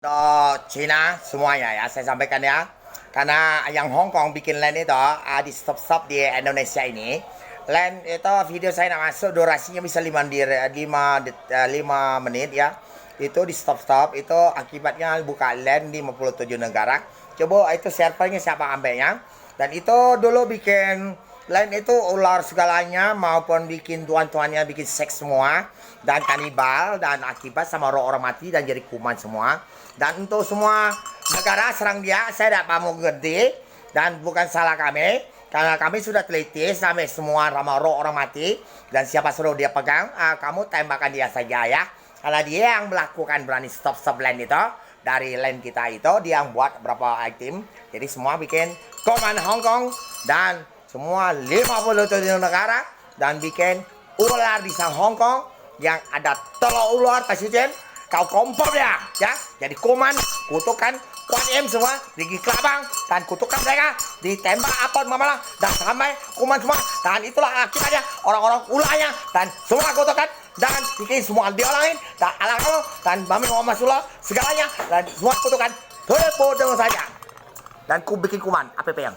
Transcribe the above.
Untuk Cina semuanya ya saya sampaikan ya, karena yang Hong Kong bikin LAN itu di stop-stop di Indonesia ini. LAN itu video saya nak masuk durasinya bisa 5 menit ya, itu di stop-stop. Itu akibatnya buka LAN di 57 negara. Coba itu servernya siapa ambilnya. Dan itu dulu bikin LAN itu ular segalanya, maupun bikin tuan-tuannya bikin seks semua, dan kanibal, dan akibat sama orang mati dan jadi kuman semua. Dan untuk semua negara serang dia, saya tidak mau ngerti, dan bukan salah kami, karena kami sudah teliti sampai semua orang mati, dan siapa suruh dia pegang, kamu tembakan dia saja ya, karena dia yang melakukan berani stop LAN itu. Dari LAN kita itu dia yang buat berapa item, jadi semua bikin command Hong Kong dan semua 57 negara, dan bikin ular di sang Hong Kong yang ada telur ular presiden. Kau kompor ya, jadi koman kutukan Kuan Im semua di kelabang, dan kutukan mereka ditembak apot mamalah, dan sampai kuman semua. Dan itulah akibatnya orang-orang ulahnya, dan semua kutukan, dan bikin semua diolangin, dan ala kamu, dan Mami Muhammad Rasulullah segalanya, dan semua kutukan tulis saja. Dan ku bikin kuman apa yang